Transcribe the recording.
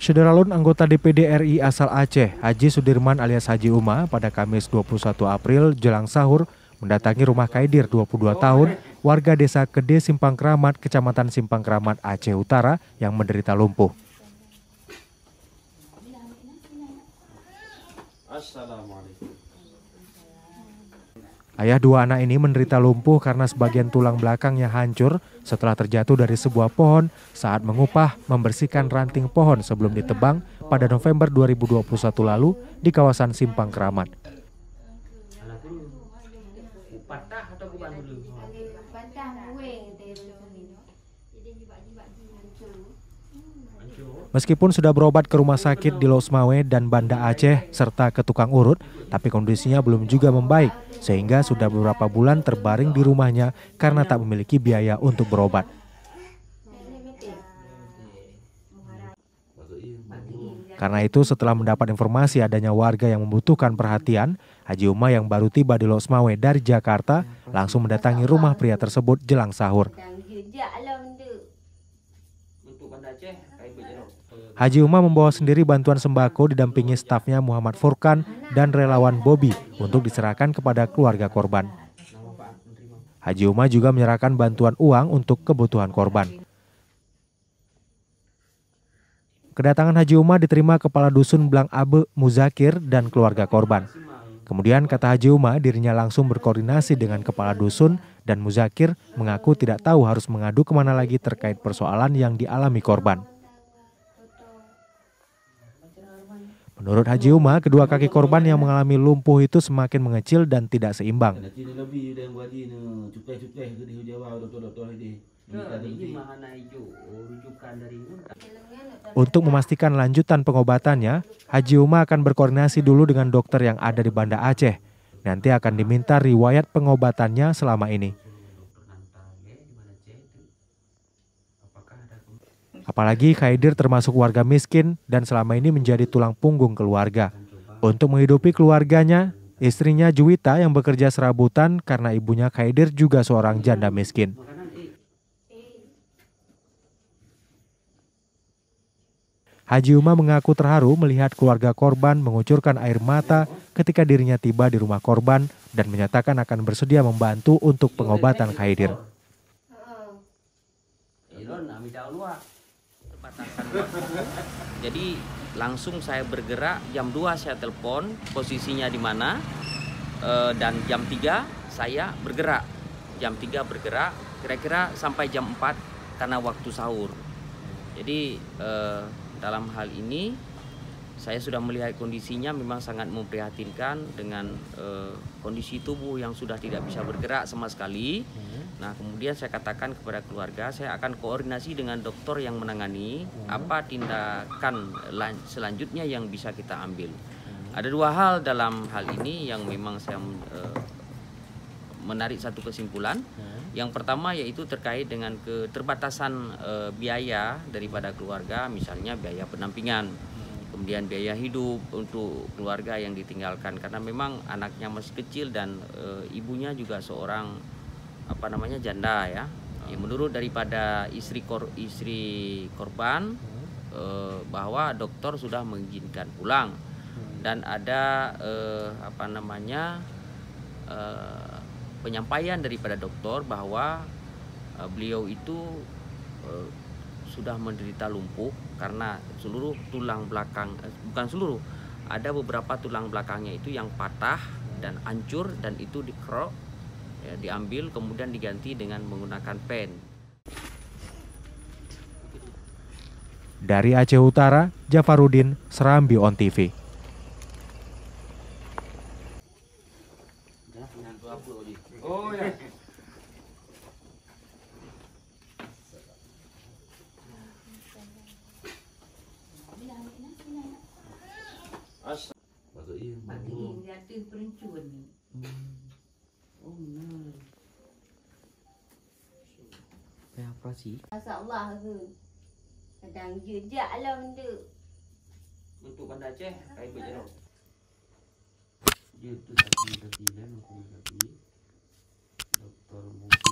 Syederalun anggota DPD RI asal Aceh, Haji Sudirman alias Haji Uma, pada Kamis 21 April jelang sahur mendatangi rumah Kaidir 22 tahun, warga desa Kede Simpang Keramat, Kecamatan Simpang Keramat, Aceh Utara yang menderita lumpuh. Assalamualaikum. Ayah dua anak ini menderita lumpuh karena sebagian tulang belakangnya hancur setelah terjatuh dari sebuah pohon saat mengupah membersihkan ranting pohon sebelum ditebang pada November 2021 lalu di kawasan Simpang Keramat. Meskipun sudah berobat ke rumah sakit di Losmawe dan Banda Aceh serta ke tukang urut, tapi kondisinya belum juga membaik sehingga sudah beberapa bulan terbaring di rumahnya karena tak memiliki biaya untuk berobat. Karena itu setelah mendapat informasi adanya warga yang membutuhkan perhatian, Haji Uma yang baru tiba di Losmawe dari Jakarta langsung mendatangi rumah pria tersebut jelang sahur. Haji Uma membawa sendiri bantuan sembako didampingi stafnya Muhammad Furkan dan relawan Bobby untuk diserahkan kepada keluarga korban. Haji Uma juga menyerahkan bantuan uang untuk kebutuhan korban. Kedatangan Haji Uma diterima Kepala Dusun Blang Abe Muzakir dan keluarga korban. Kemudian kata Haji Uma dirinya langsung berkoordinasi dengan Kepala Dusun dan Muzakir mengaku tidak tahu harus mengadu kemana lagi terkait persoalan yang dialami korban. Menurut Haji Uma, kedua kaki korban yang mengalami lumpuh itu semakin mengecil dan tidak seimbang. Untuk memastikan lanjutan pengobatannya, Haji Uma akan berkoordinasi dulu dengan dokter yang ada di Banda Aceh. Nanti akan diminta riwayat pengobatannya selama ini. Apalagi Kaidir termasuk warga miskin dan selama ini menjadi tulang punggung keluarga. Untuk menghidupi keluarganya, istrinya Juwita yang bekerja serabutan karena ibunya Kaidir juga seorang janda miskin. Haji Uma mengaku terharu melihat keluarga korban mengucurkan air mata ketika dirinya tiba di rumah korban dan menyatakan akan bersedia membantu untuk pengobatan Kaidir. Jadi langsung saya bergerak, jam 2 saya telepon posisinya di mana, dan jam 3 saya bergerak. Jam 3 bergerak, kira-kira sampai jam 4 karena waktu sahur. Jadi dalam hal ini saya sudah melihat kondisinya memang sangat memprihatinkan dengan kondisi tubuh yang sudah tidak bisa bergerak sama sekali. Nah, kemudian saya katakan kepada keluarga, saya akan koordinasi dengan dokter yang menangani apa tindakan selanjutnya yang bisa kita ambil. Ada dua hal dalam hal ini yang memang saya menarik satu kesimpulan. Yang pertama yaitu terkait dengan keterbatasan biaya daripada keluarga, misalnya biaya pendampingan. Kemudian biaya hidup untuk keluarga yang ditinggalkan karena memang anaknya masih kecil dan ibunya juga seorang janda ya. Menurut daripada istri korban bahwa dokter sudah mengizinkan pulang dan ada penyampaian daripada dokter bahwa beliau itu sudah menderita lumpuh karena seluruh tulang belakang, bukan seluruh, ada beberapa tulang belakangnya itu yang patah dan hancur dan itu dikerok, ya, diambil kemudian diganti dengan menggunakan pen. Dari Aceh Utara, Jafarudin, Serambi On TV. Oh ya. Apa sih? Masyaallah tu. Kadang jejak lah benda. Untuk Banda Aceh kayak berjeruk. Dia tu tadi dah doktor